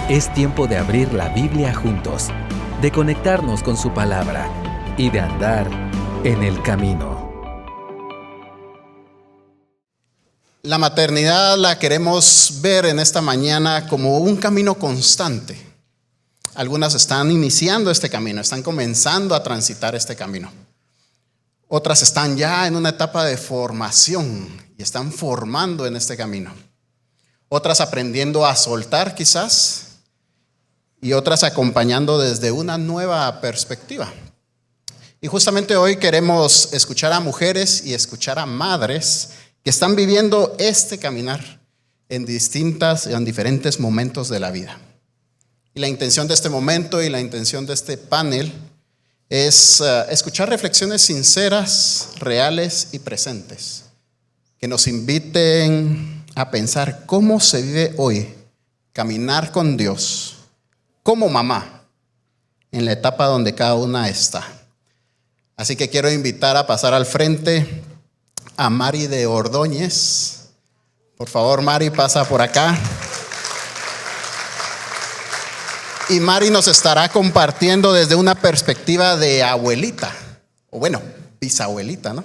Es tiempo de abrir la Biblia juntos, de conectarnos con su palabra y de andar en el camino. La maternidad la queremos ver en esta mañana como un camino constante. Algunas están iniciando este camino, están comenzando a transitar este camino. Otras están ya en una etapa de formación y están formando en este camino. Otras aprendiendo a soltar quizás y otras acompañando desde una nueva perspectiva. Y justamente hoy queremos escuchar a mujeres y escuchar a madres que están viviendo este caminar en diferentes momentos de la vida. Y la intención de este momento y la intención de este panel es escuchar reflexiones sinceras, reales y presentes, que nos inviten a pensar cómo se vive hoy caminar con Dios como mamá en la etapa donde cada una está. Así que quiero invitar a pasar al frente a Mari de Ordóñez. Por favor, Mari, pasa por acá. Y Mari nos estará compartiendo desde una perspectiva de abuelita, o bueno, bisabuelita, ¿no?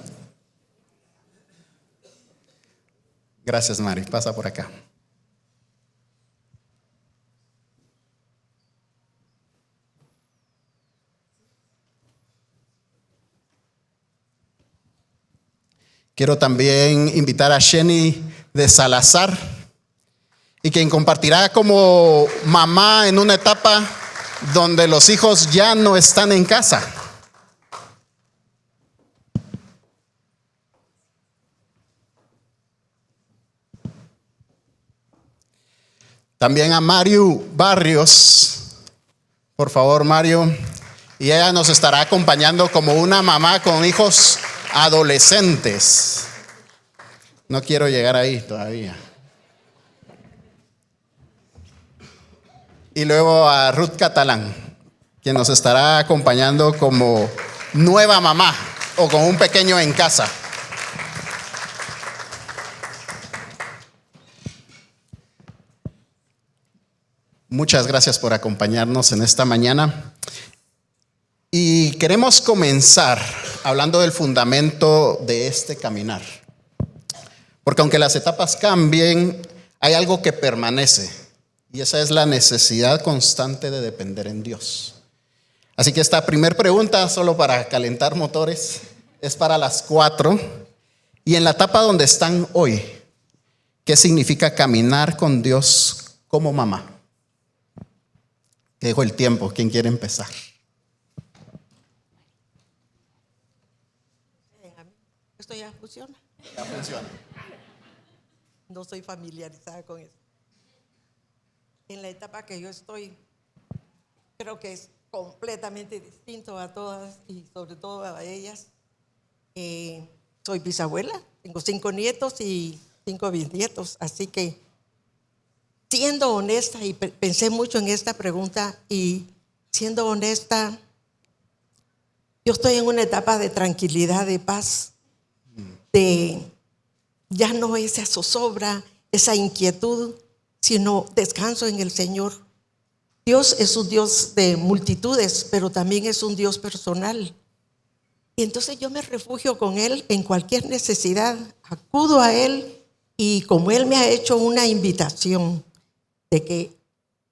Gracias, Mari. Pasa por acá. Quiero también invitar a Jenny de Salazar, y quien compartirá como mamá en una etapa donde los hijos ya no están en casa. También a Mario Barrios, por favor, Mario, y ella nos estará acompañando como una mamá con hijos adolescentes. No quiero llegar ahí todavía. Y luego a Ruth Catalán, quien nos estará acompañando como nueva mamá o con un pequeño en casa. Muchas gracias por acompañarnos en esta mañana. Y queremos comenzar hablando del fundamento de este caminar. Porque aunque las etapas cambien, hay algo que permanece. Y esa es la necesidad constante de depender en Dios. Así que esta primera pregunta, solo para calentar motores, es para las 4. Y en la etapa donde están hoy, ¿qué significa caminar con Dios como mamá? Te dejo el tiempo. ¿Quién quiere empezar? ¿Esto ya funciona? Ya funciona. No soy familiarizada con eso. En la etapa que yo estoy, creo que es completamente distinto a todas y sobre todo a ellas. Soy bisabuela, tengo 5 nietos y 5 bisnietos, así que siendo honesta, y pensé mucho en esta pregunta, y siendo honesta, yo estoy en una etapa de tranquilidad, de paz, de ya no esa zozobra, esa inquietud, sino descanso en el Señor. Dios es un Dios de multitudes, pero también es un Dios personal. Y entonces yo me refugio con Él en cualquier necesidad, acudo a Él, y como Él me ha hecho una invitación de que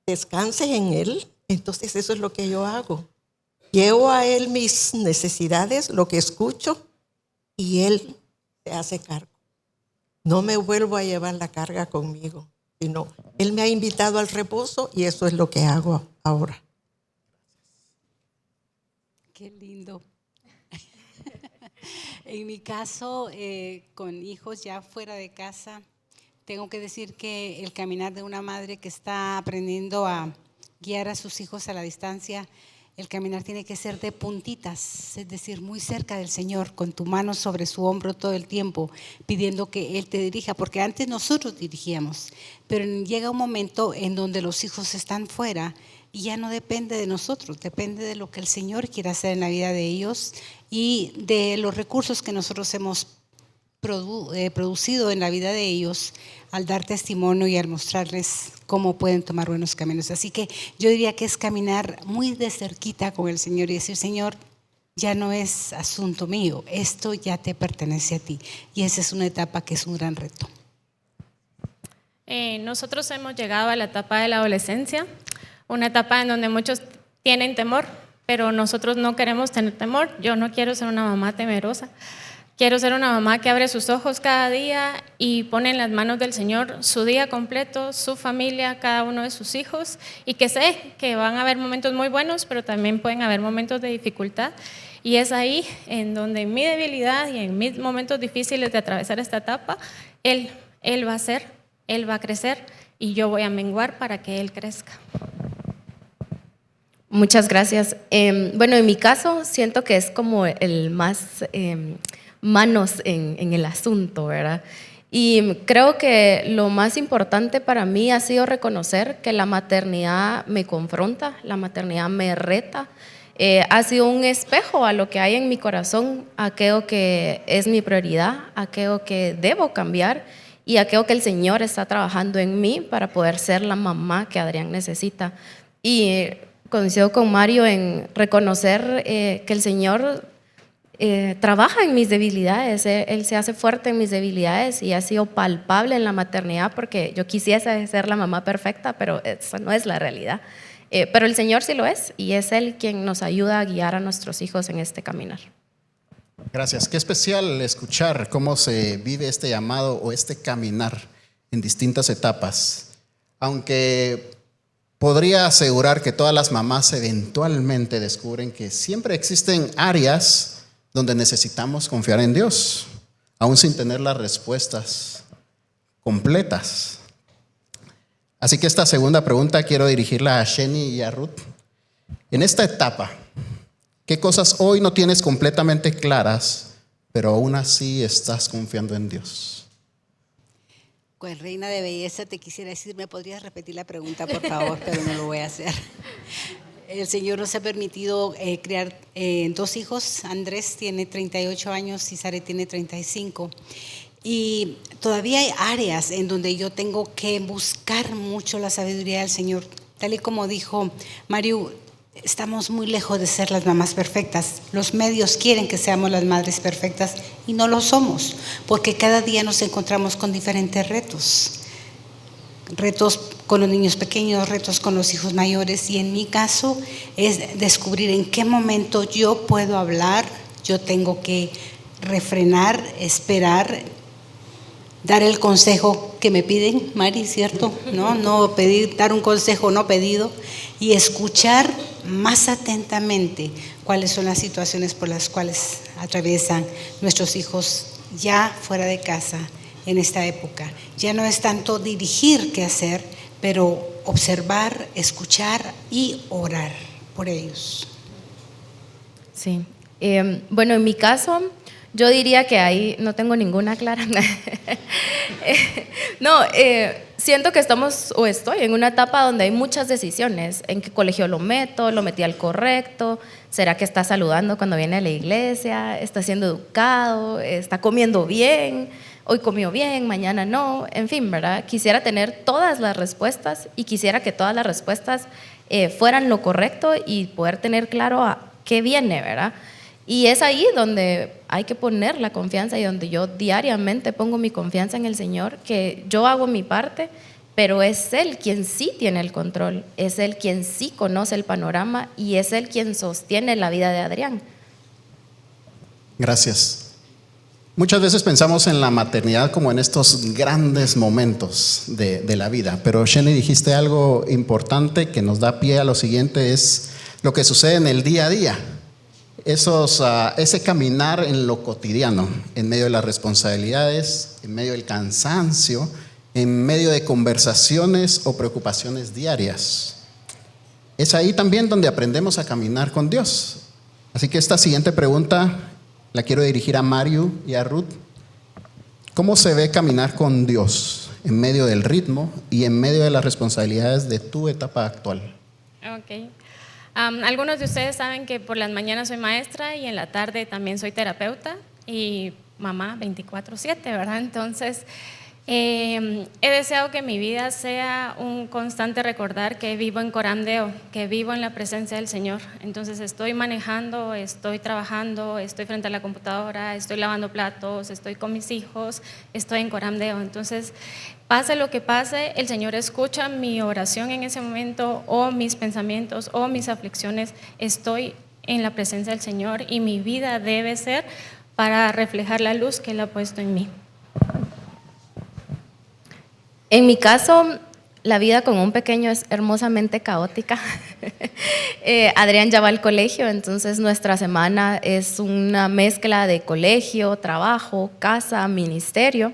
descanse en Él, entonces eso es lo que yo hago. Llevo a Él mis necesidades, lo que escucho, y Él se hace cargo. No me vuelvo a llevar la carga conmigo, sino Él me ha invitado al reposo y eso es lo que hago ahora. Qué lindo. En mi caso, con hijos ya fuera de casa, tengo que decir que el caminar de una madre que está aprendiendo a guiar a sus hijos a la distancia, el caminar tiene que ser de puntitas, es decir, muy cerca del Señor, con tu mano sobre su hombro todo el tiempo, pidiendo que Él te dirija, porque antes nosotros dirigíamos, pero llega un momento en donde los hijos están fuera y ya no depende de nosotros, depende de lo que el Señor quiera hacer en la vida de ellos y de los recursos que nosotros hemos producido en la vida de ellos al dar testimonio y al mostrarles cómo pueden tomar buenos caminos. Así que yo diría que es caminar muy de cerquita con el Señor y decir, Señor, ya no es asunto mío, esto ya te pertenece a ti. Y esa es una etapa que es un gran reto. Nosotros hemos llegado a la etapa de la adolescencia, una etapa en donde muchos tienen temor, pero nosotros no queremos tener temor. Yo no quiero ser una mamá temerosa. Quiero ser una mamá que abre sus ojos cada día y pone en las manos del Señor su día completo, su familia, cada uno de sus hijos, y que sé que van a haber momentos muy buenos, pero también pueden haber momentos de dificultad. Y es ahí en donde en mi debilidad y en mis momentos difíciles de atravesar esta etapa, Él va a ser, Él va a crecer y yo voy a menguar para que Él crezca. Muchas gracias. Bueno, en mi caso siento que es como el más manos en el asunto, ¿verdad? Y creo que lo más importante para mí ha sido reconocer que la maternidad me confronta, la maternidad me reta. Ha sido un espejo a lo que hay en mi corazón, a aquello que es mi prioridad, a aquello que debo cambiar y a aquello que el Señor está trabajando en mí para poder ser la mamá que Adrián necesita. Y coincido con Mario en reconocer que el Señor trabaja en mis debilidades, Él se hace fuerte en mis debilidades y ha sido palpable en la maternidad, porque yo quisiese ser la mamá perfecta, pero esa no es la realidad. Pero el Señor sí lo es, y es Él quien nos ayuda a guiar a nuestros hijos en este caminar. Gracias. Qué especial escuchar cómo se vive este llamado o este caminar en distintas etapas. Aunque podría asegurar que todas las mamás eventualmente descubren que siempre existen áreas donde necesitamos confiar en Dios, aún sin tener las respuestas completas. Así que esta segunda pregunta quiero dirigirla a Sheni y a Ruth. En esta etapa, ¿qué cosas hoy no tienes completamente claras, pero aún así estás confiando en Dios? Pues reina de belleza, te quisiera decir, ¿me podrías repetir la pregunta, por favor? Pero no lo voy a hacer. El Señor nos ha permitido criar dos hijos. Andrés tiene 38 años y Sare tiene 35. Y todavía hay áreas en donde yo tengo que buscar mucho la sabiduría del Señor. Tal y como dijo Mario, estamos muy lejos de ser las mamás perfectas. Los medios quieren que seamos las madres perfectas y no lo somos, porque cada día nos encontramos con diferentes retos. Retos con los niños pequeños, retos con los hijos mayores, y en mi caso es descubrir en qué momento yo puedo hablar, yo tengo que refrenar, esperar, dar el consejo que me piden, Mari, ¿cierto? No pedir, dar un consejo no pedido, y escuchar más atentamente cuáles son las situaciones por las cuales atraviesan nuestros hijos ya fuera de casa en esta época. Ya no es tanto dirigir qué hacer, pero observar, escuchar y orar por ellos. Sí. Bueno, en mi caso, yo diría que ahí no tengo ninguna clara. Siento que estoy en una etapa donde hay muchas decisiones. ¿En qué colegio lo meto? ¿Lo metí al correcto? ¿Será que está saludando cuando viene a la iglesia? ¿Está siendo educado? ¿Está comiendo bien? Hoy comió bien, mañana no, en fin, ¿verdad? Quisiera tener todas las respuestas y quisiera que todas las respuestas fueran lo correcto y poder tener claro a qué viene, ¿verdad? Y es ahí donde hay que poner la confianza y donde yo diariamente pongo mi confianza en el Señor, que yo hago mi parte, pero es Él quien sí tiene el control, es Él quien sí conoce el panorama y es Él quien sostiene la vida de Adrián. Gracias. Muchas veces pensamos en la maternidad como en estos grandes momentos de la vida, pero Sheni, dijiste algo importante que nos da pie a lo siguiente, es lo que sucede en el día a día. Ese caminar en lo cotidiano, en medio de las responsabilidades, en medio del cansancio, en medio de conversaciones o preocupaciones diarias. Es ahí también donde aprendemos a caminar con Dios. Así que esta siguiente pregunta la quiero dirigir a Mario y a Ruth. ¿Cómo se ve caminar con Dios en medio del ritmo y en medio de las responsabilidades de tu etapa actual? Ok. Algunos de ustedes saben que por las mañanas soy maestra y en la tarde también soy terapeuta y mamá 24/7, ¿verdad? Entonces, He deseado que mi vida sea un constante recordar que vivo en Corandeo, que vivo en la presencia del Señor. Entonces estoy manejando, estoy trabajando, estoy frente a la computadora, estoy lavando platos, estoy con mis hijos, estoy en Corandeo. Entonces, pase lo que pase, el Señor escucha mi oración en ese momento, o mis pensamientos, o mis aflicciones. Estoy en la presencia del Señor y mi vida debe ser para reflejar la luz que Él ha puesto en mí. En mi caso, la vida con un pequeño es hermosamente caótica. Adrián ya va al colegio, entonces nuestra semana es una mezcla de colegio, trabajo, casa, ministerio.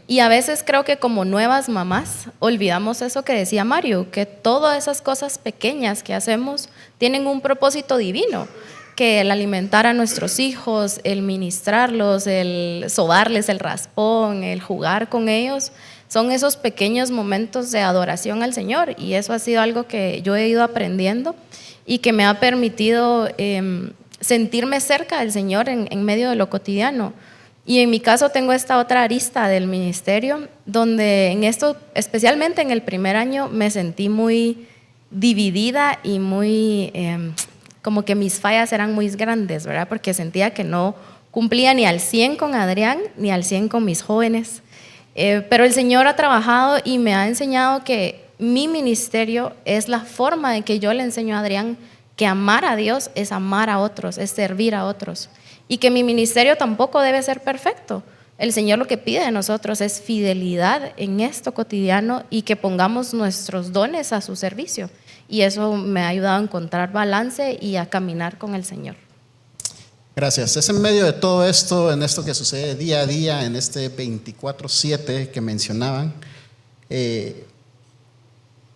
Y a veces creo que como nuevas mamás olvidamos eso que decía Mario, que todas esas cosas pequeñas que hacemos tienen un propósito divino, que el alimentar a nuestros hijos, el ministrarlos, el sobarles el raspón, el jugar con ellos, son esos pequeños momentos de adoración al Señor, y eso ha sido algo que yo he ido aprendiendo y que me ha permitido sentirme cerca del Señor en medio de lo cotidiano. Y en mi caso tengo esta otra arista del ministerio, donde en esto, especialmente en el primer año, me sentí muy dividida y muy, como que mis fallas eran muy grandes, ¿verdad? Porque sentía que no cumplía ni al 100 con Adrián, ni al 100 con mis jóvenes. Pero el Señor ha trabajado y me ha enseñado que mi ministerio es la forma de que yo le enseño a Adrián que amar a Dios es amar a otros, es servir a otros. Y que mi ministerio tampoco debe ser perfecto. El Señor lo que pide de nosotros es fidelidad en esto cotidiano y que pongamos nuestros dones a su servicio. Y eso me ha ayudado a encontrar balance y a caminar con el Señor. Gracias. Es en medio de todo esto, en esto que sucede día a día, en este 24/7 que mencionaban,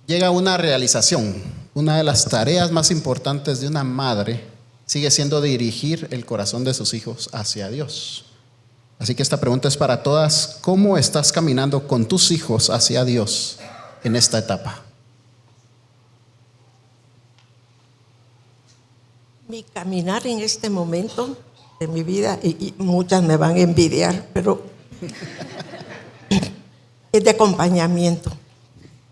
llega una realización. Una de las tareas más importantes de una madre sigue siendo dirigir el corazón de sus hijos hacia Dios. Así que esta pregunta es para todas. ¿Cómo estás caminando con tus hijos hacia Dios en esta etapa? Mi caminar en este momento de mi vida, y muchas me van a envidiar, pero es de acompañamiento,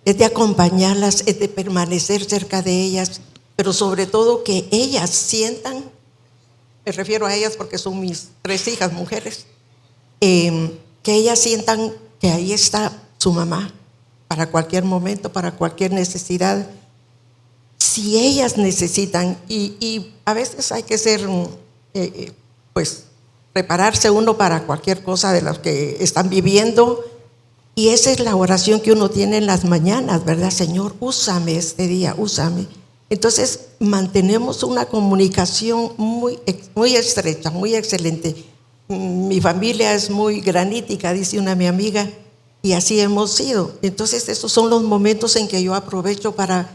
es de acompañarlas, es de permanecer cerca de ellas, pero sobre todo que ellas sientan, me refiero a ellas porque son mis 3 hijas mujeres, que ellas sientan que ahí está su mamá para cualquier momento, para cualquier necesidad. Si ellas necesitan, y a veces hay que ser, pues, prepararse uno para cualquier cosa de las que están viviendo, y esa es la oración que uno tiene en las mañanas, ¿verdad? Señor, úsame este día, úsame. Entonces, mantenemos una comunicación muy estrecha, muy excelente. Mi familia es muy granítica, dice mi amiga, y así hemos sido. Entonces, esos son los momentos en que yo aprovecho para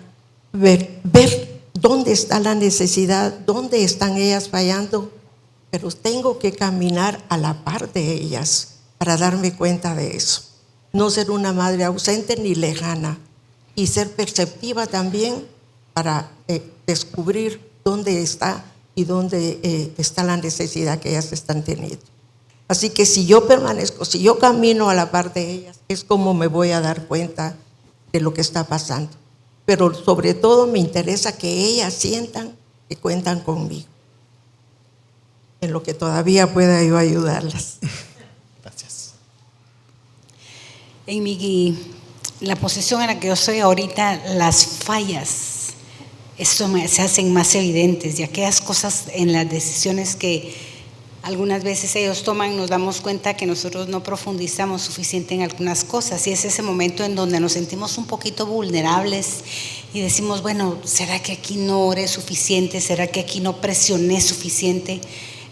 ver dónde está la necesidad, dónde están ellas fallando, pero tengo que caminar a la par de ellas para darme cuenta de eso. No ser una madre ausente ni lejana, y ser perceptiva también para descubrir dónde está y dónde está la necesidad que ellas están teniendo. Así que si yo permanezco, si yo camino a la par de ellas, es como me voy a dar cuenta de lo que está pasando. Pero sobre todo me interesa que ellas sientan que cuentan conmigo, en lo que todavía pueda yo ayudarlas. Gracias. En la posición en la que yo estoy ahorita, las fallas, se hacen más evidentes, y aquellas cosas en las decisiones que algunas veces ellos toman, nos damos cuenta que nosotros no profundizamos suficiente en algunas cosas, y es ese momento en donde nos sentimos un poquito vulnerables y decimos, bueno, ¿será que aquí no oré suficiente? ¿Será que aquí no presioné suficiente?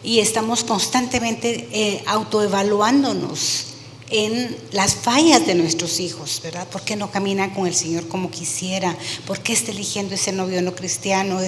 Y estamos constantemente autoevaluándonos en las fallas de nuestros hijos, ¿verdad? ¿Por qué no camina con el Señor como quisiera? ¿Por qué está eligiendo ese novio no cristiano?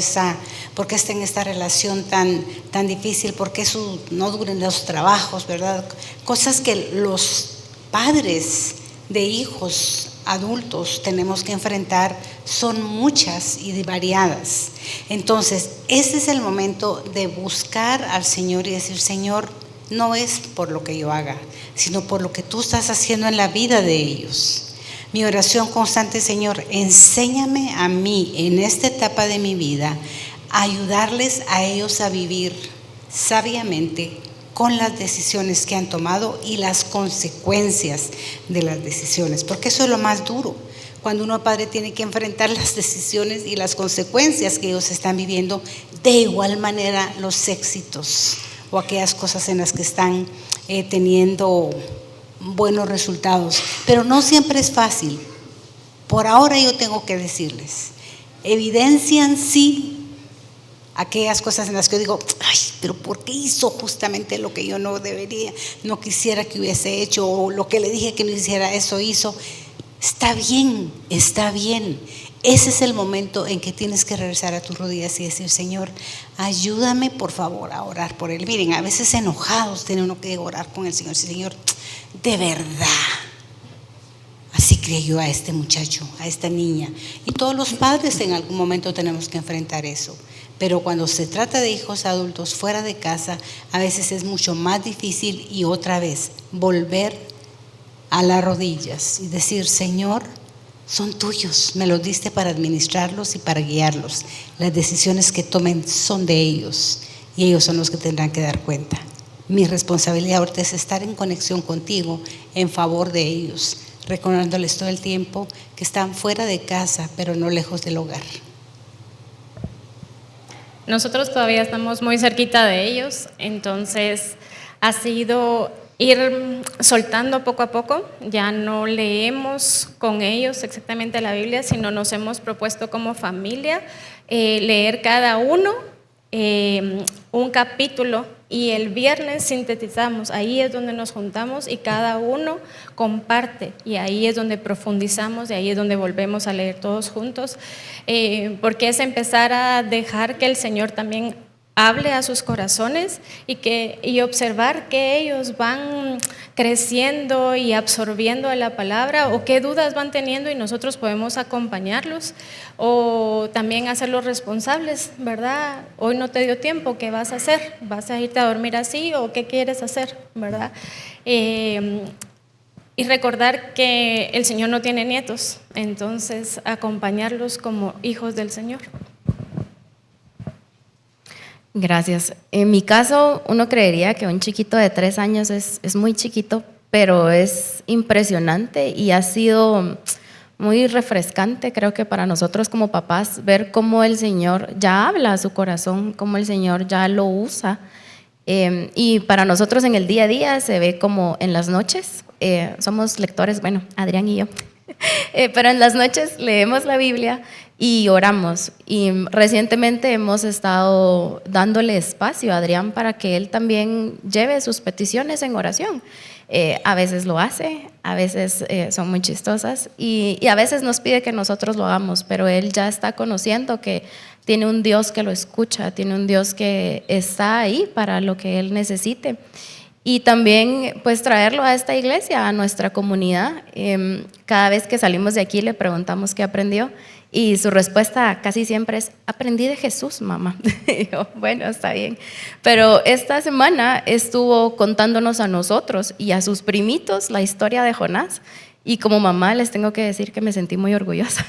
¿Por qué está en esta relación tan difícil? ¿Por qué no duran los trabajos, verdad? Cosas que los padres de hijos adultos tenemos que enfrentar son muchas y variadas. Entonces, ese es el momento de buscar al Señor y decir, Señor, no es por lo que yo haga, sino por lo que tú estás haciendo en la vida de ellos. Mi oración constante, Señor, enséñame a mí en esta etapa de mi vida a ayudarles a ellos a vivir sabiamente con las decisiones que han tomado y las consecuencias de las decisiones, porque eso es lo más duro, cuando uno padre tiene que enfrentar las decisiones y las consecuencias que ellos están viviendo, de igual manera los éxitos o aquellas cosas en las que están teniendo buenos resultados, pero no siempre es fácil. Por ahora yo tengo que decirles, evidencian sí aquellas cosas en las que yo digo, ay, pero ¿por qué hizo justamente lo que yo no debería, no quisiera que hubiese hecho, o lo que le dije que no hiciera, eso hizo? Está bien, está bien. Ese es el momento en que tienes que regresar a tus rodillas y decir, Señor, ayúdame por favor a orar por él. Miren, a veces enojados tiene uno que orar con el Señor. Señor, de verdad, así crié yo a este muchacho, a esta niña. Y todos los padres en algún momento tenemos que enfrentar eso. Pero cuando se trata de hijos adultos fuera de casa, a veces es mucho más difícil y otra vez volver a las rodillas y decir, Señor, son tuyos, me los diste para administrarlos y para guiarlos. Las decisiones que tomen son de ellos y ellos son los que tendrán que dar cuenta. Mi responsabilidad ahorita es estar en conexión contigo en favor de ellos, recordándoles todo el tiempo que están fuera de casa, pero no lejos del hogar. Nosotros todavía estamos muy cerquita de ellos, entonces ha sido ir soltando poco a poco. Ya no leemos con ellos exactamente la Biblia, sino nos hemos propuesto como familia leer cada uno un capítulo, y el viernes sintetizamos. Ahí es donde nos juntamos y cada uno comparte, y ahí es donde profundizamos, y ahí es donde volvemos a leer todos juntos, porque es empezar a dejar que el Señor también hable a sus corazones y observar que ellos van creciendo y absorbiendo de la palabra, o qué dudas van teniendo, y nosotros podemos acompañarlos o también hacerlos responsables, ¿verdad? Hoy no te dio tiempo, ¿qué vas a hacer? ¿Vas a irte a dormir así o qué quieres hacer? ¿Verdad? Y recordar que el Señor no tiene nietos, entonces acompañarlos como hijos del Señor. Gracias. En mi caso, uno creería que un chiquito de 3 años es muy chiquito, pero es impresionante y ha sido muy refrescante, creo que para nosotros como papás, ver cómo el Señor ya habla a su corazón, cómo el Señor ya lo usa. Y para nosotros en el día a día se ve como en las noches, somos lectores, bueno, Adrián y yo, pero en las noches leemos la Biblia y oramos, y recientemente hemos estado dándole espacio a Adrián para que él también lleve sus peticiones en oración. A veces lo hace, a veces son muy chistosas y a veces nos pide que nosotros lo hagamos, pero él ya está conociendo que tiene un Dios que lo escucha, tiene un Dios que está ahí para lo que él necesite. Y también pues traerlo a esta iglesia, a nuestra comunidad. Cada vez que salimos de aquí le preguntamos qué aprendió y su respuesta casi siempre es: aprendí de Jesús, mamá. Y yo, bueno, está bien. Pero esta semana estuvo contándonos a nosotros y a sus primitos la historia de Jonás. Y como mamá les tengo que decir que me sentí muy orgullosa.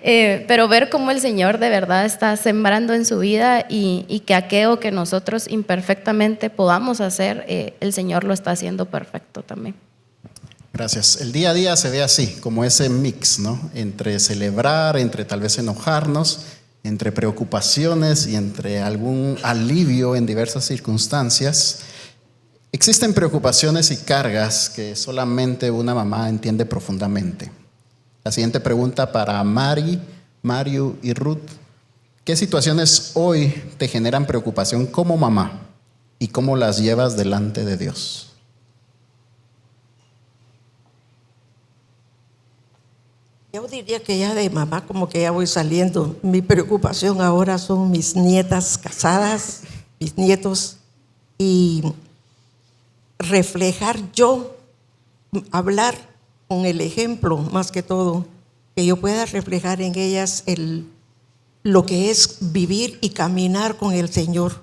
Pero ver cómo el Señor de verdad está sembrando en su vida y que aquello que nosotros imperfectamente podamos hacer, el Señor lo está haciendo perfecto también. Gracias. El día a día se ve así, como ese mix, ¿no? Entre celebrar, entre tal vez enojarnos, entre preocupaciones y entre algún alivio en diversas circunstancias. Existen preocupaciones y cargas que solamente una mamá entiende profundamente. La siguiente pregunta para Mari, Mario y Ruth. ¿Qué situaciones hoy te generan preocupación como mamá y cómo las llevas delante de Dios? Yo diría que ya de mamá como que ya voy saliendo. Mi preocupación ahora son mis nietas casadas, mis nietos, y reflejar yo, hablar con el ejemplo más que todo, que yo pueda reflejar en ellas lo que es vivir y caminar con el Señor.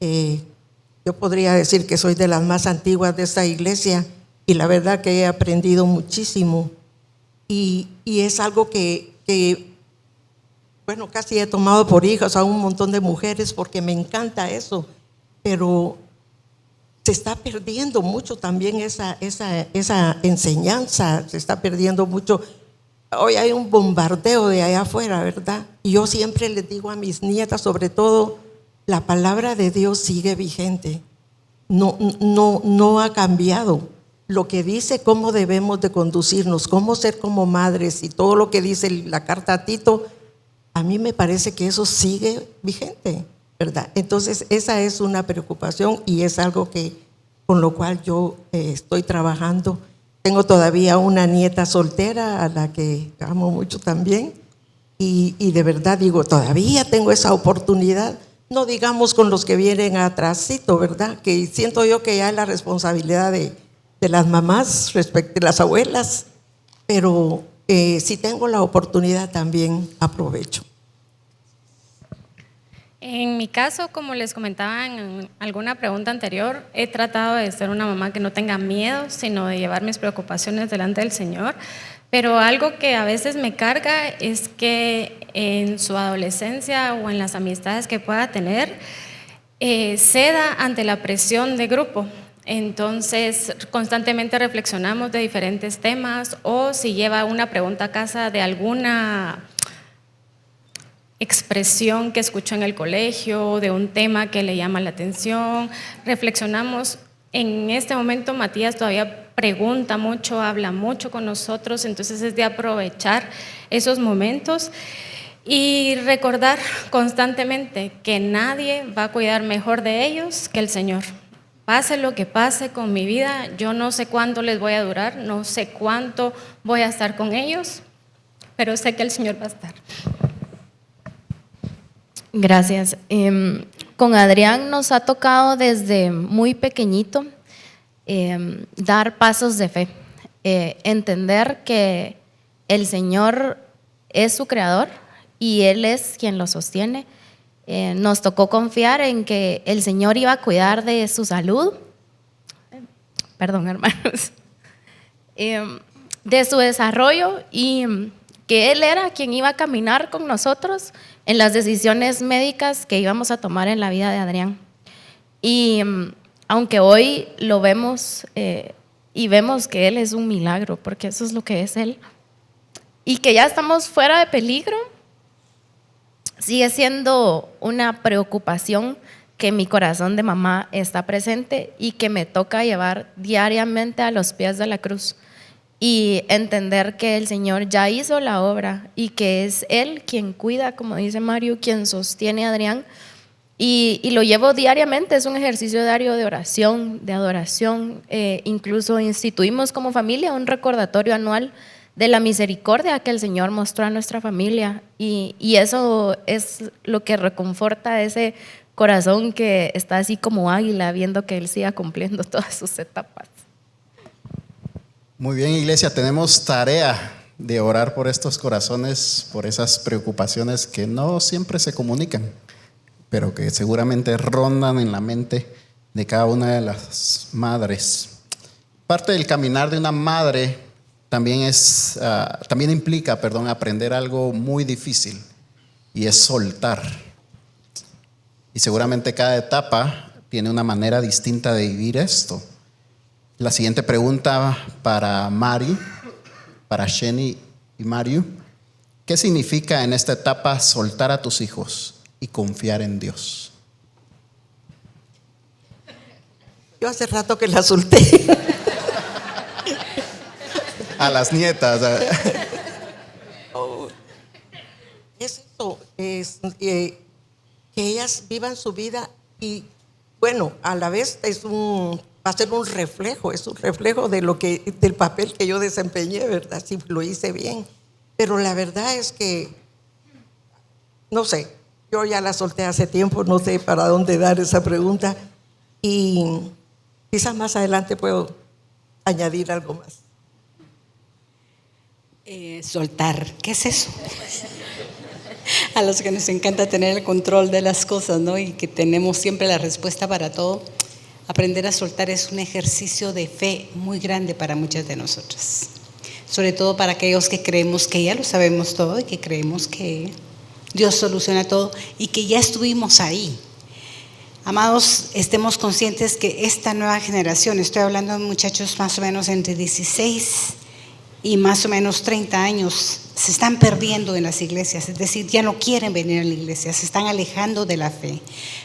Yo yo podría decir que soy de las más antiguas de esta iglesia y la verdad que he aprendido muchísimo. Y es algo que, bueno, casi he tomado por hijas a un montón de mujeres porque me encanta eso, pero se está perdiendo mucho también esa enseñanza, se está perdiendo mucho. Hoy hay un bombardeo de allá afuera, ¿verdad? Y yo siempre les digo a mis nietas, sobre todo, la palabra de Dios sigue vigente, no ha cambiado. Lo que dice cómo debemos de conducirnos, cómo ser como madres y todo lo que dice la carta a Tito, a mí me parece que eso sigue vigente, ¿verdad? Entonces esa es una preocupación y es algo con lo cual yo estoy trabajando. Tengo todavía una nieta soltera a la que amo mucho también y de verdad digo, todavía tengo esa oportunidad. No digamos con los que vienen atrásito, ¿verdad? Que siento yo que ya es la responsabilidad de las mamás, respecto de las abuelas, pero si tengo la oportunidad también aprovecho. En mi caso, como les comentaba en alguna pregunta anterior, he tratado de ser una mamá que no tenga miedo, sino de llevar mis preocupaciones delante del Señor. Pero algo que a veces me carga es que en su adolescencia o en las amistades que pueda tener, ceda ante la presión de grupo. Entonces, constantemente reflexionamos de diferentes temas o si lleva una pregunta a casa de alguna expresión que escuchó en el colegio, de un tema que le llama la atención, reflexionamos. En este momento Matías todavía pregunta mucho, habla mucho con nosotros, entonces es de aprovechar esos momentos y recordar constantemente que nadie va a cuidar mejor de ellos que el Señor. Pase lo que pase con mi vida, yo no sé cuánto les voy a durar, no sé cuánto voy a estar con ellos, pero sé que el Señor va a estar. Gracias. Con Adrián nos ha tocado desde muy pequeñito dar pasos de fe, entender que el Señor es su creador y Él es quien lo sostiene. Nos tocó confiar en que el Señor iba a cuidar de su salud, perdón hermanos, de su desarrollo y que Él era quien iba a caminar con nosotros en las decisiones médicas que íbamos a tomar en la vida de Adrián. Y aunque hoy lo vemos y vemos que Él es un milagro, porque eso es lo que es Él, y que ya estamos fuera de peligro, sigue siendo una preocupación que en mi corazón de mamá está presente y que me toca llevar diariamente a los pies de la cruz y entender que el Señor ya hizo la obra y que es Él quien cuida, como dice Mario, quien sostiene a Adrián y lo llevo diariamente. Es un ejercicio diario de oración, de adoración. Incluso instituimos como familia un recordatorio anual de la misericordia que el Señor mostró a nuestra familia y eso es lo que reconforta ese corazón que está así como águila viendo que Él siga cumpliendo todas sus etapas. Muy bien, iglesia, tenemos tarea de orar por estos corazones, por esas preocupaciones que no siempre se comunican, pero que seguramente rondan en la mente de cada una de las madres. Parte del caminar de una madre también implica, aprender algo muy difícil y es soltar. Y seguramente cada etapa tiene una manera distinta de vivir esto. La siguiente pregunta para Mari, para Sheni y Mario: ¿qué significa en esta etapa soltar a tus hijos y confiar en Dios? Yo hace rato que la solté. A las nietas. Es eso, que ellas vivan su vida y bueno, a la vez va a ser un reflejo, es un reflejo de del papel que yo desempeñé, ¿verdad? Si lo hice bien. Pero la verdad es que, no sé, yo ya la solté hace tiempo, no sé para dónde dar esa pregunta y quizás más adelante puedo añadir algo más. Soltar, ¿qué es eso? A los que nos encanta tener el control de las cosas, ¿no? Y que tenemos siempre la respuesta para todo. aprender a soltar es un ejercicio de fe muy grande para muchas de nosotras. Sobre todo para aquellos que creemos que ya lo sabemos todo y que creemos que Dios soluciona todo y que ya estuvimos ahí. Amados, estemos conscientes que esta nueva generación, estoy hablando de muchachos más o menos entre 16 y más o menos 30 años, se están perdiendo en las iglesias, es decir, ya no quieren venir a la iglesia, se están alejando de la fe.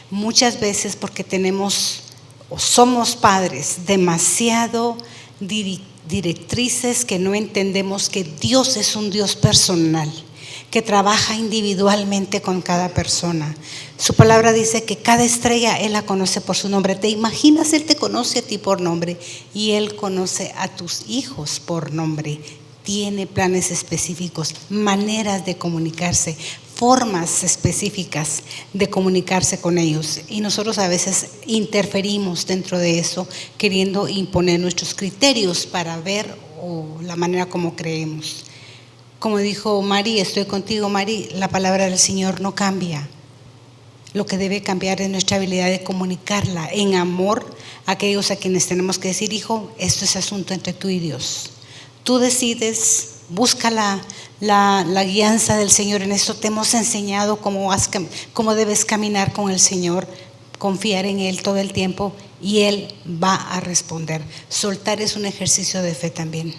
Muchas veces porque tenemos o somos padres demasiado directrices que no entendemos que Dios es un Dios personal, que trabaja individualmente con cada persona. Su palabra dice que cada estrella Él la conoce por su nombre. ¿Te imaginas? Él te conoce a ti por nombre y Él conoce a tus hijos por nombre. Tiene planes específicos, maneras de comunicarse, formas específicas de comunicarse con ellos. Y nosotros a veces interferimos dentro de eso, queriendo imponer nuestros criterios para ver o la manera como creemos. Como dijo Mari, estoy contigo, Mari, la palabra del Señor no cambia. Lo que debe cambiar es nuestra habilidad de comunicarla en amor a aquellos a quienes tenemos que decir, hijo, esto es asunto entre tú y Dios. Tú decides, busca la guianza del Señor en esto. Te hemos enseñado cómo debes caminar con el Señor, confiar en Él todo el tiempo y Él va a responder. Soltar es un ejercicio de fe también.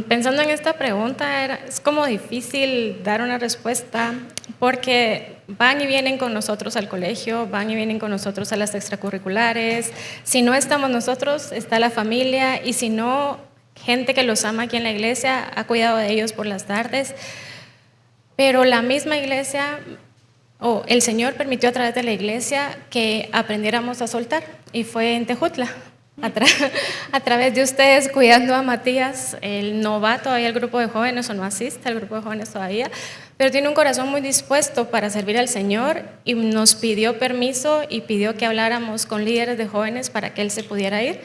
Pensando en esta pregunta, es como difícil dar una respuesta porque van y vienen con nosotros al colegio, van y vienen con nosotros a las extracurriculares. Si no estamos nosotros, está la familia, y si no, gente que los ama aquí en la iglesia ha cuidado de ellos por las tardes. Pero la misma iglesia, el Señor permitió a través de la iglesia que aprendiéramos a soltar, y fue en Tejutla. A través de ustedes, cuidando a Matías. Él no va todavía al grupo de jóvenes o no asiste al grupo de jóvenes todavía, pero tiene un corazón muy dispuesto para servir al Señor y nos pidió permiso y pidió que habláramos con líderes de jóvenes para que él se pudiera ir.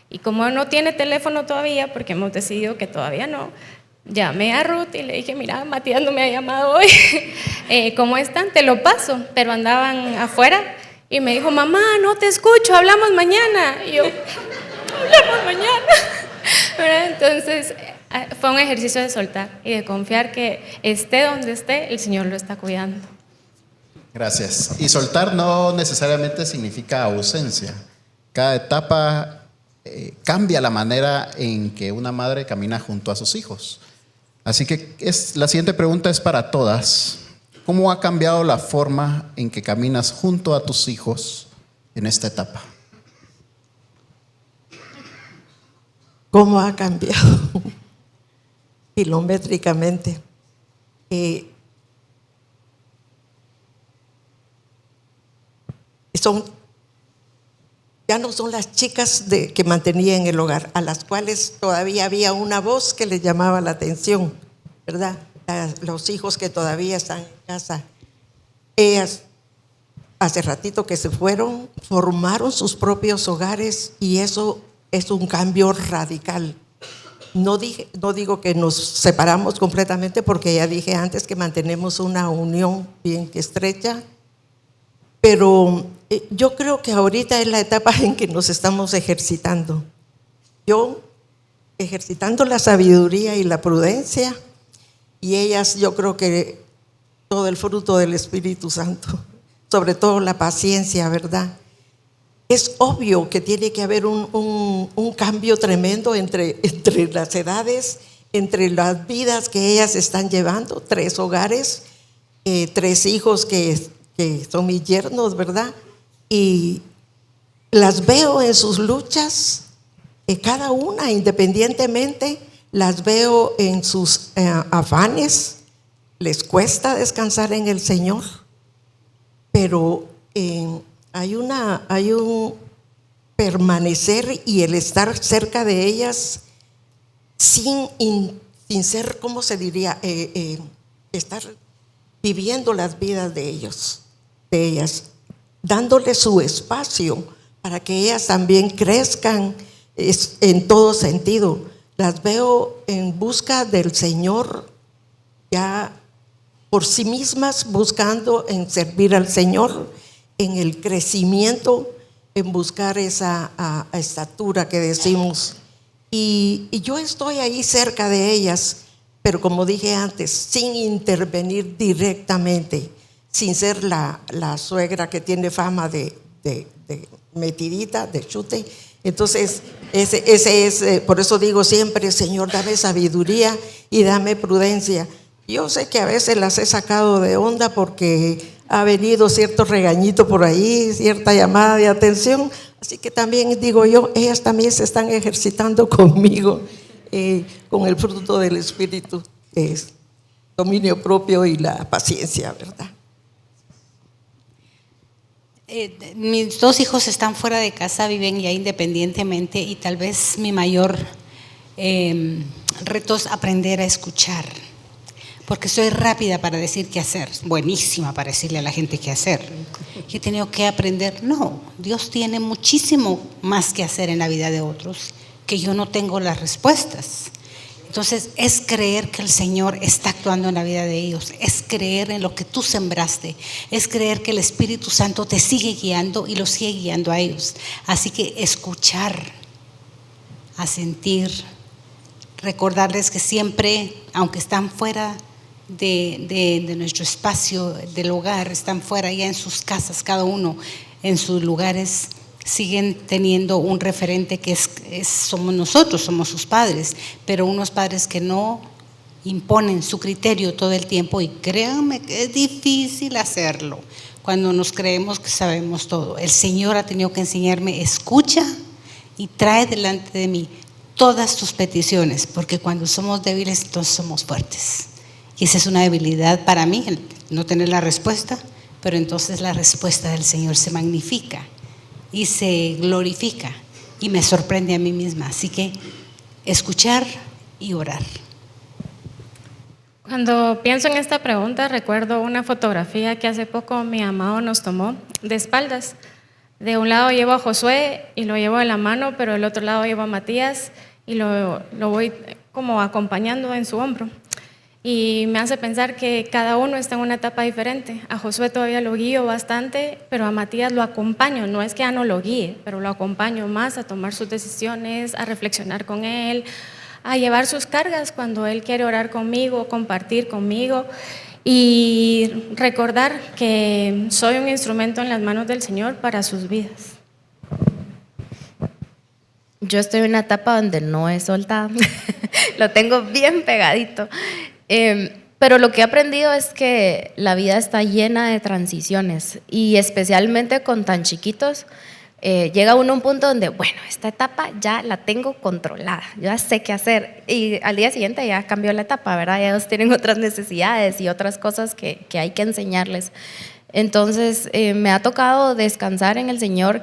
Y como no tiene teléfono todavía, porque hemos decidido que todavía no, llamé a Ruth y le dije, mira, Matías no me ha llamado hoy, ¿cómo están? Te lo paso, pero andaban afuera. Y me dijo, mamá, no te escucho, hablamos mañana. Y yo, hablamos mañana. Entonces, fue un ejercicio de soltar y de confiar que esté donde esté, el Señor lo está cuidando. Gracias. Y soltar no necesariamente significa ausencia. Cada etapa cambia la manera en que una madre camina junto a sus hijos. Así que la siguiente pregunta es para todas. ¿Cómo ha cambiado la forma en que caminas junto a tus hijos en esta etapa? ¿Cómo ha cambiado? Kilométricamente. Ya no son las chicas que mantenía en el hogar, a las cuales todavía había una voz que les llamaba la atención, ¿verdad? Los hijos que todavía están en casa. Ellas, hace ratito que se fueron, formaron sus propios hogares y eso es un cambio radical. No digo que nos separamos completamente, porque ya dije antes que mantenemos una unión bien estrecha, pero yo creo que ahorita es la etapa en que nos estamos ejercitando. Yo ejercitando la sabiduría y la prudencia, y ellas, yo creo que todo el fruto del Espíritu Santo, sobre todo la paciencia, ¿verdad? Es obvio que tiene que haber un cambio tremendo entre las edades, entre las vidas que ellas están llevando, 3 hogares, 3 hijos que son mis yernos, ¿verdad? Y las veo en sus luchas, cada una independientemente. Las veo en sus afanes, les cuesta descansar en el Señor, pero hay un permanecer y el estar cerca de ellas sin ser, ¿cómo se diría? Estar viviendo las vidas de ellas, dándoles su espacio para que ellas también crezcan en todo sentido. Las veo en busca del Señor, ya por sí mismas, buscando en servir al Señor. en el crecimiento, en buscar esa estatura que decimos. Y yo estoy ahí cerca de ellas, pero como dije antes, sin intervenir directamente, sin ser la suegra que tiene fama de metidita, de chute. Entonces, ese es, por eso digo siempre, Señor, dame sabiduría y dame prudencia. Yo sé que a veces las he sacado de onda porque ha venido cierto regañito por ahí, cierta llamada de atención. Así que también digo yo, ellas también se están ejercitando conmigo, con el fruto del Espíritu, que es dominio propio y la paciencia, ¿verdad? Mis dos hijos están fuera de casa, viven ya independientemente, y tal vez mi mayor reto es aprender a escuchar, porque soy rápida para decir qué hacer, buenísima para decirle a la gente qué hacer. Yo he tenido que aprender, no, Dios tiene muchísimo más que hacer en la vida de otros, que yo no tengo las respuestas. Entonces es creer que el Señor está actuando en la vida de ellos, es creer en lo que tú sembraste, es creer que el Espíritu Santo te sigue guiando y los sigue guiando a ellos. Así que escuchar, a sentir, recordarles que siempre, aunque están fuera de nuestro espacio del hogar, están fuera ya en sus casas, cada uno en sus lugares, siguen teniendo un referente que somos nosotros, somos sus padres, pero unos padres que no imponen su criterio todo el tiempo, y créanme que es difícil hacerlo cuando nos creemos que sabemos todo. El Señor ha tenido que enseñarme, escucha y trae delante de mí todas tus peticiones, porque cuando somos débiles entonces somos fuertes, y esa es una debilidad para mí, el no tener la respuesta, pero entonces la respuesta del Señor se magnifica y se glorifica y me sorprende a mí misma. Así que escuchar y orar. Cuando pienso en esta pregunta, recuerdo una fotografía que hace poco mi amado nos tomó de espaldas. De un lado llevo a Josué y lo llevo de la mano, pero del otro lado llevo a Matías y lo voy como acompañando en su hombro. Y me hace pensar que cada uno está en una etapa diferente. A Josué todavía lo guío bastante, pero a Matías lo acompaño. No es que ya no lo guíe, pero lo acompaño más a tomar sus decisiones, a reflexionar con él, a llevar sus cargas cuando él quiere orar conmigo, compartir conmigo, y recordar que soy un instrumento en las manos del Señor para sus vidas. Yo estoy en una etapa donde no he soltado, lo tengo bien pegadito. Pero lo que he aprendido es que la vida está llena de transiciones, y especialmente con tan chiquitos, llega uno a un punto donde, bueno, esta etapa ya la tengo controlada, ya sé qué hacer, y al día siguiente ya cambió la etapa, ¿verdad? Ya ellos tienen otras necesidades y otras cosas que hay que enseñarles. Entonces me ha tocado descansar en el Señor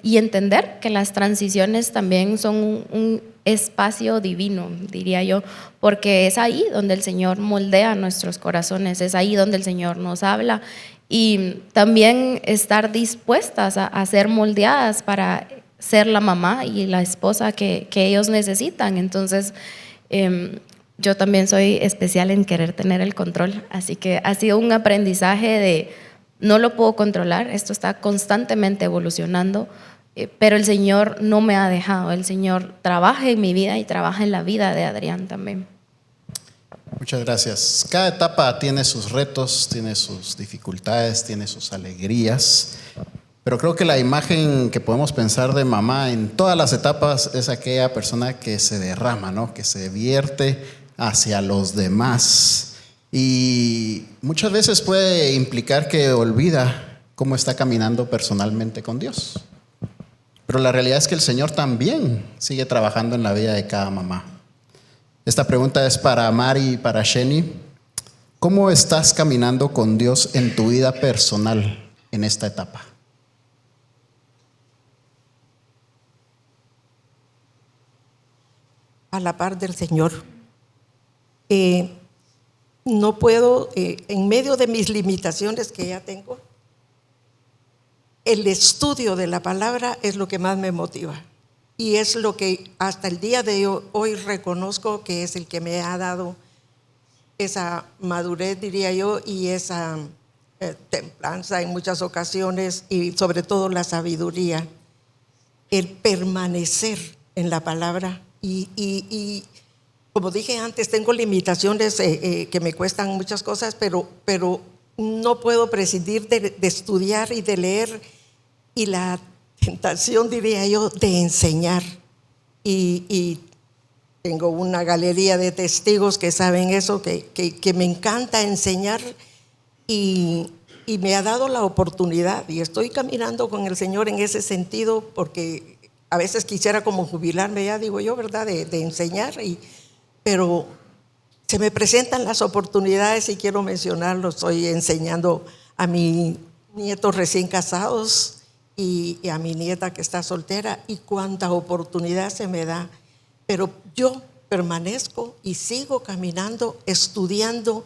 y entender que las transiciones también son un espacio divino, diría yo, porque es ahí donde el Señor moldea nuestros corazones, es ahí donde el Señor nos habla, y también estar dispuestas a ser moldeadas para ser la mamá y la esposa que ellos necesitan. Entonces yo también soy especial en querer tener el control, así que ha sido un aprendizaje de no lo puedo controlar, esto está constantemente evolucionando, pero el Señor no me ha dejado, el Señor trabaja en mi vida y trabaja en la vida de Adrián también. Muchas gracias. Cada etapa tiene sus retos, tiene sus dificultades, tiene sus alegrías, pero creo que la imagen que podemos pensar de mamá en todas las etapas es aquella persona que se derrama, ¿no? Que se vierte hacia los demás, y muchas veces puede implicar que olvida cómo está caminando personalmente con Dios. Pero la realidad es que el Señor también sigue trabajando en la vida de cada mamá. Esta pregunta es para Mari y para Sheni. ¿Cómo estás caminando con Dios en tu vida personal en esta etapa? A la par del Señor. No puedo, en medio de mis limitaciones que ya tengo, el estudio de la palabra es lo que más me motiva, y es lo que hasta el día de hoy reconozco que es el que me ha dado esa madurez, diría yo, y esa templanza en muchas ocasiones y sobre todo la sabiduría, el permanecer en la palabra. Y como dije antes, tengo limitaciones que me cuestan muchas cosas, pero no puedo prescindir de estudiar y de leer, y la tentación, diría yo, de enseñar. Y tengo una galería de testigos que saben eso, que me encanta enseñar, y me ha dado la oportunidad, y estoy caminando con el Señor en ese sentido, porque a veces quisiera como jubilarme, ya digo yo, ¿verdad?, de enseñar, pero se me presentan las oportunidades y quiero mencionarlo. Estoy enseñando a mis nietos recién casados y a mi nieta que está soltera, y cuánta oportunidad se me da. Pero yo permanezco y sigo caminando, estudiando,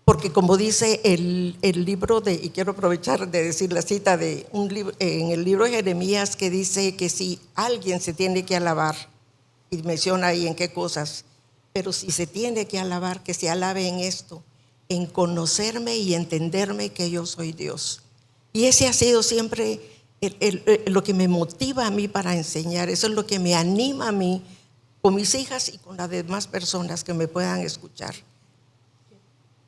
porque como dice el libro y quiero aprovechar de decir la cita de un libro, en el libro de Jeremías, que dice que si alguien se tiene que alabar, y menciona ahí en qué cosas, pero si se tiene que alabar, que se alabe en esto, en conocerme y entenderme que yo soy Dios. Y ese ha sido siempre lo que me motiva a mí para enseñar. Eso es lo que me anima a mí con mis hijas y con las demás personas que me puedan escuchar.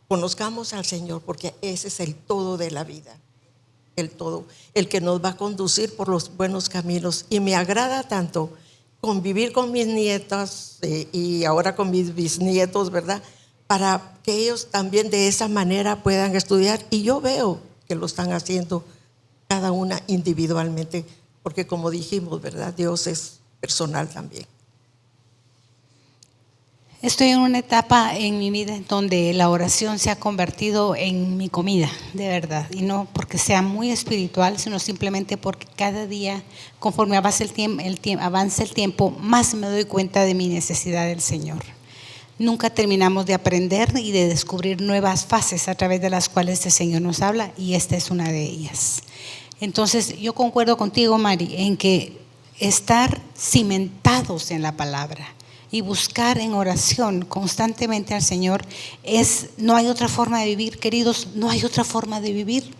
Conozcamos al Señor, porque ese es el todo de la vida, el todo, el que nos va a conducir por los buenos caminos. Y me agrada tanto convivir con mis nietas y ahora con mis bisnietos, ¿verdad?, para que ellos también de esa manera puedan estudiar. Y yo veo que lo están haciendo cada una individualmente, porque como dijimos, ¿verdad?, Dios es personal también. Estoy en una etapa en mi vida en donde la oración se ha convertido en mi comida, de verdad, y no porque sea muy espiritual, sino simplemente porque cada día, conforme avanza el tiempo, más me doy cuenta de mi necesidad del Señor. Nunca terminamos de aprender y de descubrir nuevas fases a través de las cuales el Señor nos habla, y esta es una de ellas. Entonces, yo concuerdo contigo, Mari, en que estar cimentados en la palabra y buscar en oración constantemente al Señor no hay otra forma de vivir, queridos, no hay otra forma de vivir.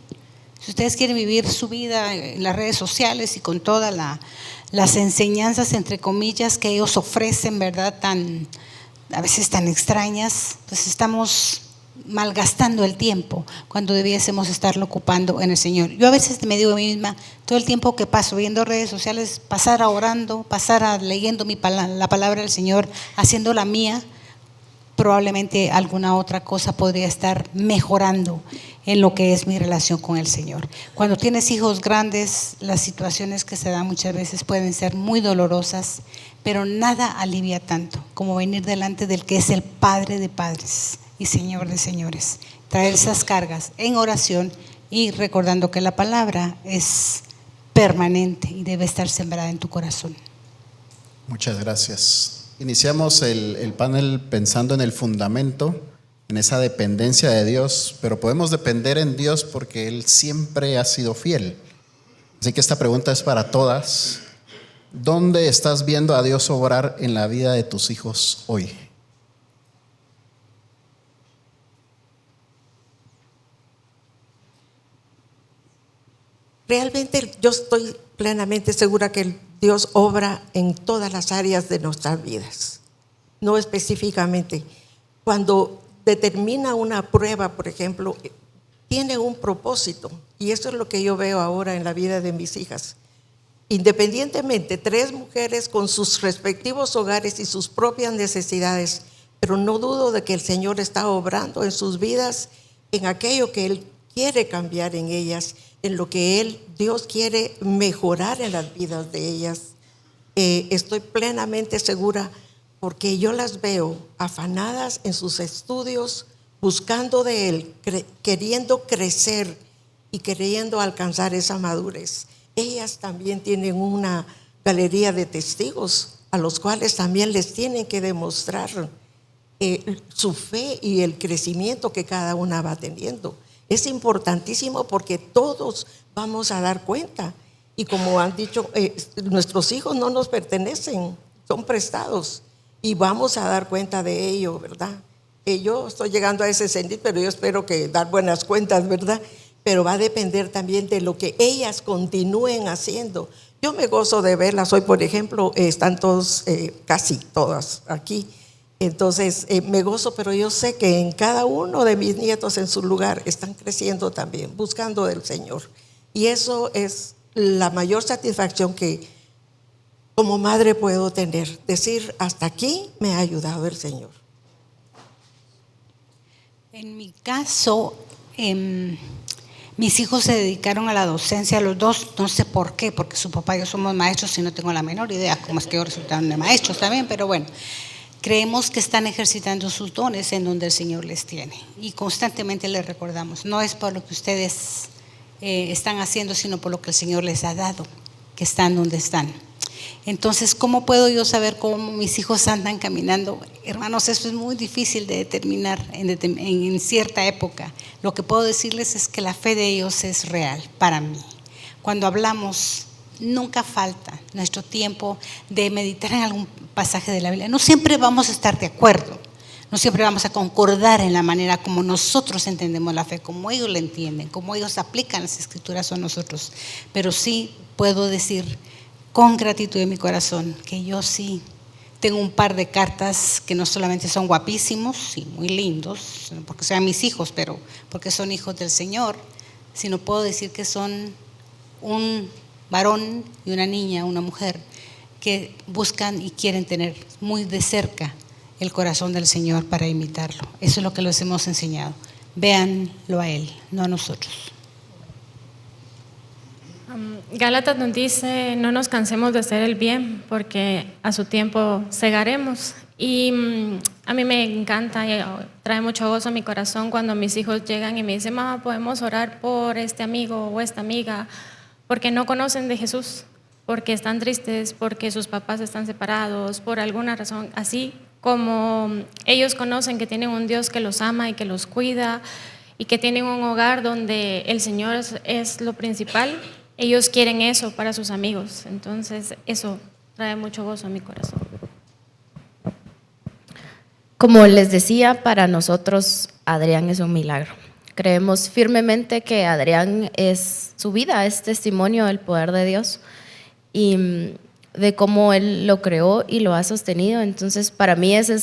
Si ustedes quieren vivir su vida en las redes sociales y con todas las enseñanzas, entre comillas, que ellos ofrecen, ¿verdad?, a veces tan extrañas, pues estamos malgastando el tiempo cuando debiésemos estarlo ocupando en el Señor. Yo a veces me digo a mí misma, todo el tiempo que paso viendo redes sociales, pasar a orando, pasar a leyendo la palabra del Señor, haciendo la mía, probablemente alguna otra cosa podría estar mejorando en lo que es mi relación con el Señor. Cuando tienes hijos grandes, las situaciones que se dan muchas veces pueden ser muy dolorosas, pero nada alivia tanto como venir delante del que es el Padre de padres y Señor de señores, traer esas cargas en oración y recordando que la palabra es permanente y debe estar sembrada en tu corazón. Muchas gracias. Iniciamos el panel pensando en el fundamento, en esa dependencia de Dios, pero podemos depender en Dios porque Él siempre ha sido fiel. Así que esta pregunta es para todas. ¿Dónde estás viendo a Dios obrar en la vida de tus hijos hoy? Realmente yo estoy plenamente segura que Dios obra en todas las áreas de nuestras vidas, no específicamente. Cuando determina una prueba, por ejemplo, tiene un propósito, y eso es lo que yo veo ahora en la vida de mis hijas. Independientemente, 3 mujeres con sus respectivos hogares y sus propias necesidades, pero no dudo de que el Señor está obrando en sus vidas, en aquello que Él quiere cambiar en ellas, en lo que Dios quiere mejorar en las vidas de ellas. Estoy plenamente segura porque yo las veo afanadas en sus estudios, buscando de Él, queriendo crecer y queriendo alcanzar esa madurez. Ellas también tienen una galería de testigos a los cuales también les tienen que demostrar su fe y el crecimiento que cada una va teniendo. Es importantísimo porque todos vamos a dar cuenta. Y como han dicho, nuestros hijos no nos pertenecen, son prestados. Y vamos a dar cuenta de ello, ¿verdad? Yo estoy llegando a ese sentir, pero yo espero que dar buenas cuentas, ¿verdad? pero va a depender también de lo que ellas continúen haciendo. Yo me gozo de verlas. Hoy, por ejemplo, están todos, casi todas aquí. Entonces, me gozo, pero yo sé que en cada uno de mis nietos en su lugar están creciendo también, buscando del Señor. Y eso es la mayor satisfacción que como madre puedo tener. Decir, hasta aquí me ha ayudado el Señor. En mi caso, mis hijos se dedicaron a la docencia, los dos, no sé por qué, porque su papá y yo somos maestros y no tengo la menor idea cómo es que ellos resultaron de maestros también, pero bueno, creemos que están ejercitando sus dones en donde el Señor les tiene y constantemente les recordamos, no es por lo que ustedes están haciendo, sino por lo que el Señor les ha dado, que están donde están. Entonces, ¿cómo puedo yo saber cómo mis hijos andan caminando? Hermanos, eso es muy difícil de determinar en cierta época. Lo que puedo decirles es que la fe de ellos es real para mí. Cuando hablamos, nunca falta nuestro tiempo de meditar en algún pasaje de la Biblia. No siempre vamos a estar de acuerdo, no siempre vamos a concordar en la manera como nosotros entendemos la fe, como ellos la entienden, como ellos aplican las escrituras a nosotros. Pero sí puedo decir con gratitud en mi corazón que yo sí tengo un par de cartas que no solamente son guapísimos y muy lindos, porque sean mis hijos, pero porque son hijos del Señor, sino puedo decir que son un varón y una niña, una mujer, que buscan y quieren tener muy de cerca el corazón del Señor para imitarlo. Eso es lo que les hemos enseñado. Véanlo a Él, no a nosotros. Gálatas nos dice, no nos cansemos de hacer el bien, porque a su tiempo segaremos. Y a mí me encanta y trae mucho gozo a mi corazón cuando mis hijos llegan y me dicen, mamá, podemos orar por este amigo o esta amiga, porque no conocen de Jesús, porque están tristes, porque sus papás están separados, por alguna razón. Así como ellos conocen que tienen un Dios que los ama y que los cuida y que tienen un hogar donde el Señor es lo principal, ellos quieren eso para sus amigos. Entonces eso trae mucho gozo a mi corazón. Como les decía, para nosotros Adrián es un milagro. Creemos firmemente que Adrián su vida es testimonio del poder de Dios y de cómo Él lo creó y lo ha sostenido. Entonces, para mí ese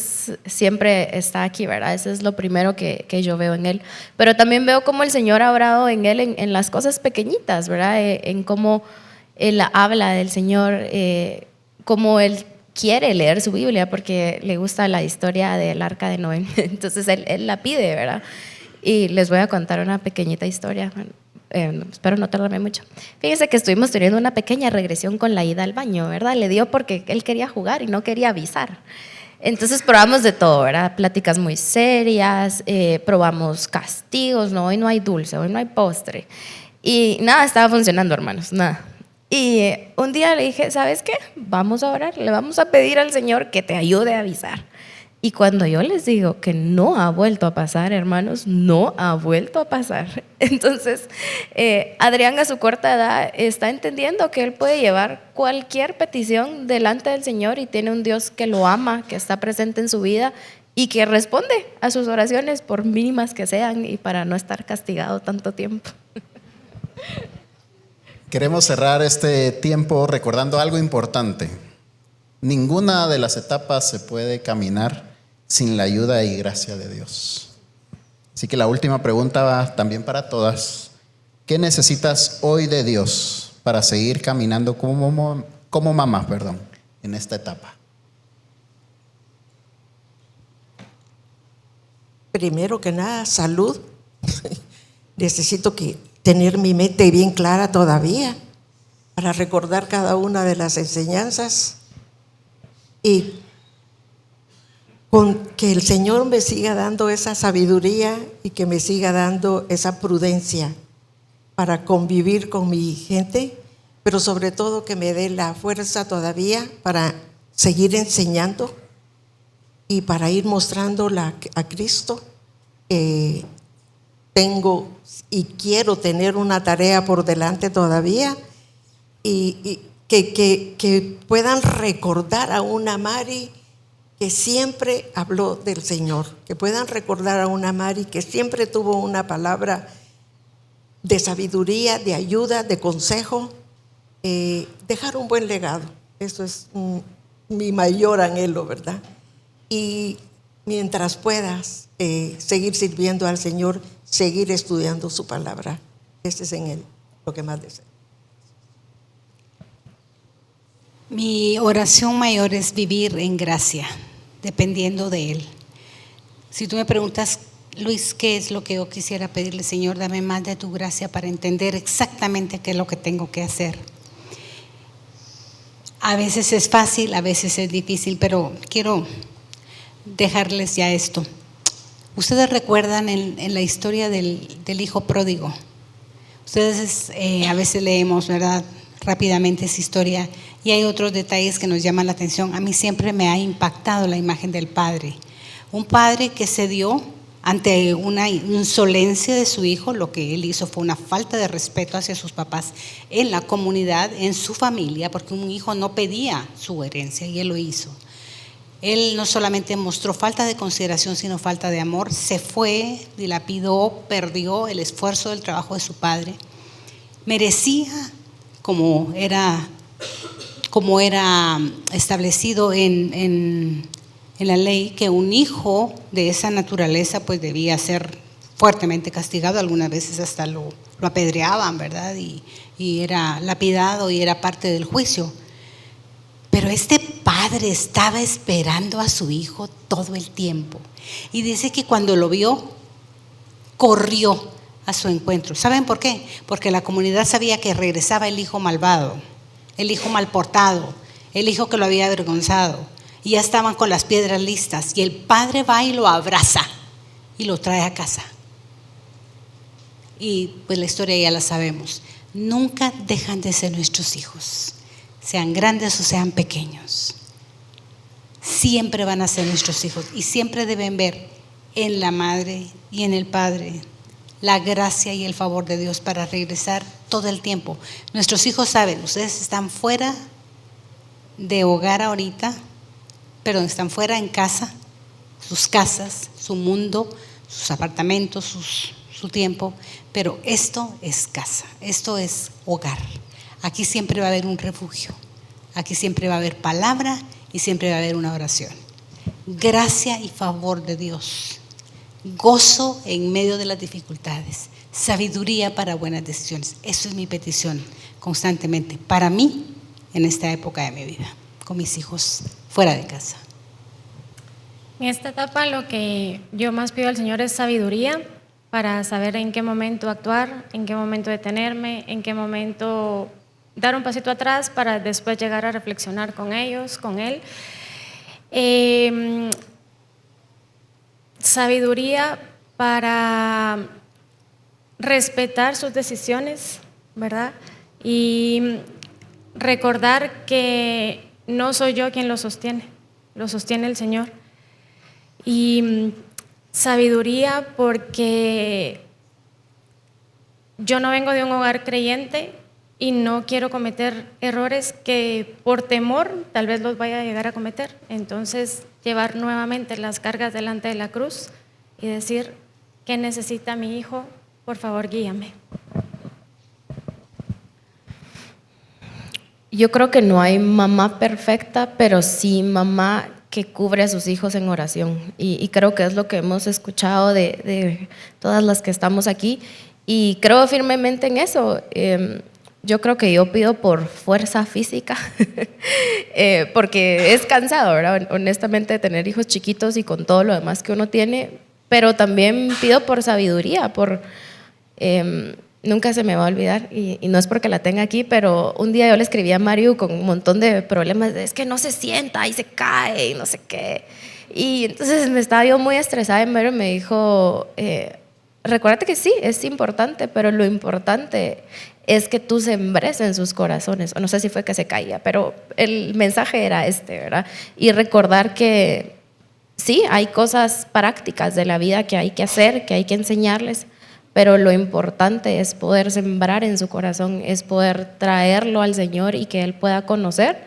siempre está aquí, ¿verdad? Ese es lo primero que yo veo en Él. Pero también veo cómo el Señor ha obrado en Él en las cosas pequeñitas, ¿verdad? En cómo Él habla del Señor, cómo Él quiere leer su Biblia porque le gusta la historia del arca de Noé. Entonces, Él la pide, ¿verdad? Y les voy a contar una pequeñita historia. Espero no tardarme mucho. Fíjense que estuvimos teniendo una pequeña regresión con la ida al baño, ¿verdad? Le dio porque él quería jugar y no quería avisar. Entonces probamos de todo, ¿verdad? Pláticas muy serias, probamos castigos, no, hoy no hay dulce, hoy no hay postre. Y nada estaba funcionando, hermanos, nada. Y un día le dije, ¿sabes qué? Vamos a orar, le vamos a pedir al Señor que te ayude a avisar. Y cuando yo les digo que no ha vuelto a pasar, hermanos, no ha vuelto a pasar. Entonces, Adrián a su corta edad está entendiendo que él puede llevar cualquier petición delante del Señor y tiene un Dios que lo ama, que está presente en su vida y que responde a sus oraciones por mínimas que sean y para no estar castigado tanto tiempo. Queremos cerrar este tiempo recordando algo importante. Ninguna de las etapas se puede caminar sin la ayuda y gracia de Dios. Así que la última pregunta va también para todas. ¿Qué necesitas hoy de Dios para seguir caminando como mamá, en esta etapa? Primero que nada, salud. Necesito tener mi mente bien clara todavía para recordar cada una de las enseñanzas y con que el Señor me siga dando esa sabiduría y que me siga dando esa prudencia para convivir con mi gente, pero sobre todo que me dé la fuerza todavía para seguir enseñando y para ir mostrando a Cristo. Tengo y quiero tener una tarea por delante todavía y que puedan recordar a una Mari que siempre habló del Señor, que puedan recordar a una Mari que siempre tuvo una palabra de sabiduría, de ayuda, de consejo, dejar un buen legado. Eso es mi mayor anhelo, ¿verdad? Y mientras puedas seguir sirviendo al Señor, seguir estudiando su palabra. Ese es en él lo que más deseo. Mi oración mayor es vivir en gracia, dependiendo de Él. Si tú me preguntas, Luis, ¿qué es lo que yo quisiera pedirle? Señor, dame más de tu gracia para entender exactamente qué es lo que tengo que hacer. A veces es fácil, a veces es difícil, pero quiero dejarles ya esto. Ustedes recuerdan en la historia del hijo pródigo. Ustedes a veces leemos, ¿verdad?, rápidamente esa historia, y hay otros detalles que nos llaman la atención. A mí siempre me ha impactado la imagen del padre. Un padre que se dio ante una insolencia de su hijo. Lo que él hizo fue una falta de respeto hacia sus papás en la comunidad, en su familia, porque un hijo no pedía su herencia y él lo hizo. Él no solamente mostró falta de consideración, sino falta de amor. Se fue, dilapidó, perdió el esfuerzo del trabajo de su padre. Merecía, como era establecido en la ley, que un hijo de esa naturaleza pues debía ser fuertemente castigado. Algunas veces hasta lo apedreaban, ¿verdad? Y era lapidado y era parte del juicio. Pero este padre estaba esperando a su hijo todo el tiempo. Y dice que cuando lo vio, corrió a su encuentro. ¿Saben por qué? Porque la comunidad sabía que regresaba el hijo malvado, el hijo mal portado, el hijo que lo había avergonzado. Y ya estaban con las piedras listas. Y el padre va y lo abraza y lo trae a casa. Y pues la historia ya la sabemos. Nunca dejan de ser nuestros hijos, sean grandes o sean pequeños. Siempre van a ser nuestros hijos y siempre deben ver en la madre y en el padre la gracia y el favor de Dios para regresar todo el tiempo. Nuestros hijos saben, ustedes están fuera de hogar ahorita, pero están fuera en casa, sus casas, su mundo, sus apartamentos, su tiempo, pero esto es casa, esto es hogar. Aquí siempre va a haber un refugio, aquí siempre va a haber palabra y siempre va a haber una oración. Gracia y favor de Dios, gozo en medio de las dificultades, sabiduría para buenas decisiones. Eso es mi petición constantemente para mí en esta época de mi vida, con mis hijos fuera de casa. En esta etapa lo que yo más pido al Señor es sabiduría para saber en qué momento actuar, en qué momento detenerme, en qué momento dar un pasito atrás para después llegar a reflexionar con ellos, con Él. Sabiduría para respetar sus decisiones, ¿verdad? Y recordar que no soy yo quien lo sostiene el Señor. Y sabiduría porque yo no vengo de un hogar creyente y no quiero cometer errores que por temor tal vez los vaya a llegar a cometer. Entonces, llevar nuevamente las cargas delante de la cruz y decir, ¿qué necesita mi hijo? Por favor, guíame. Yo creo que no hay mamá perfecta, pero sí mamá que cubre a sus hijos en oración. Y creo que es lo que hemos escuchado de todas las que estamos aquí. Y creo firmemente en eso. Yo creo que yo pido por fuerza física, porque es cansado, ¿verdad? Honestamente, tener hijos chiquitos y con todo lo demás que uno tiene, pero también pido por sabiduría, nunca se me va a olvidar, y no es porque la tenga aquí, pero un día yo le escribí a Mario con un montón de problemas, es que no se sienta y se cae y no sé qué, y entonces me estaba yo muy estresada y Mario me dijo, recuérdate que sí, es importante, pero lo importante es que tú sembres en sus corazones, o no sé si fue que se caía, pero el mensaje era ¿verdad? Y recordar que sí, hay cosas prácticas de la vida que hay que hacer, que hay que enseñarles, pero lo importante es poder sembrar en su corazón, es poder traerlo al Señor y que Él pueda conocer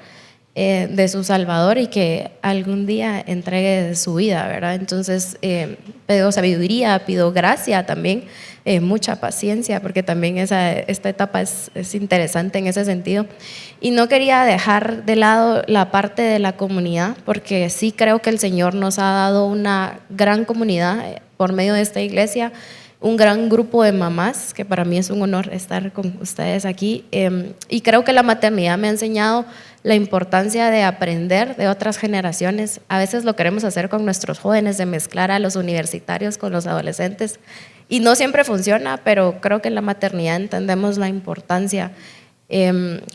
de su Salvador y que algún día entregue su vida, ¿verdad? Entonces pido sabiduría, pido gracia también, mucha paciencia, porque también esta etapa es interesante en ese sentido. Y no quería dejar de lado la parte de la comunidad, porque sí creo que el Señor nos ha dado una gran comunidad por medio de esta iglesia, un gran grupo de mamás, que para mí es un honor estar con ustedes aquí. Y creo que la maternidad me ha enseñado la importancia de aprender de otras generaciones. A veces lo queremos hacer con nuestros jóvenes, de mezclar a los universitarios con los adolescentes, y no siempre funciona, pero creo que en la maternidad entendemos la importancia.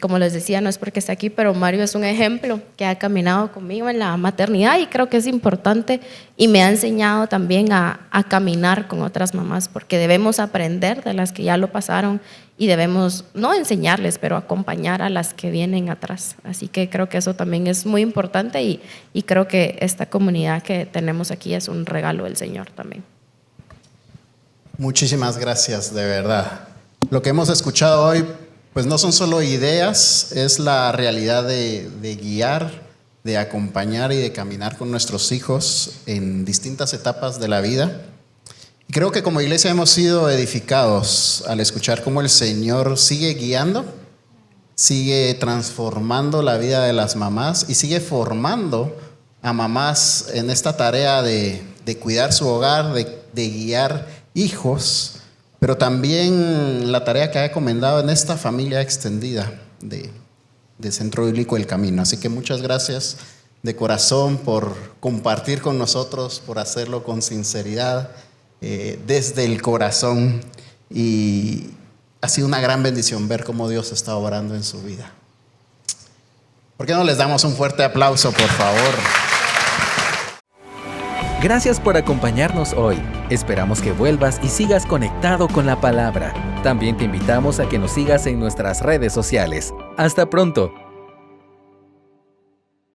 Como les decía, no es porque esté aquí, pero Mario es un ejemplo que ha caminado conmigo en la maternidad y creo que es importante, y me ha enseñado también a caminar con otras mamás, porque debemos aprender de las que ya lo pasaron y debemos no enseñarles, pero acompañar a las que vienen atrás. Así que creo que eso también es muy importante, y creo que esta comunidad que tenemos aquí es un regalo del Señor también. Muchísimas gracias, de verdad. Lo que hemos escuchado hoy, pues no son solo ideas, es la realidad de guiar, de acompañar y de caminar con nuestros hijos en distintas etapas de la vida. Y creo que como iglesia hemos sido edificados al escuchar cómo el Señor sigue guiando, sigue transformando la vida de las mamás y sigue formando a mamás en esta tarea de cuidar su hogar, de guiar hijos, pero también la tarea que ha encomendado en esta familia extendida de Centro Bíblico El Camino. Así que muchas gracias de corazón por compartir con nosotros, por hacerlo con sinceridad, desde el corazón, y ha sido una gran bendición ver cómo Dios está obrando en su vida. ¿Por qué no les damos un fuerte aplauso, por favor? Gracias por acompañarnos hoy. Esperamos que vuelvas y sigas conectado con la palabra. También te invitamos a que nos sigas en nuestras redes sociales. Hasta pronto.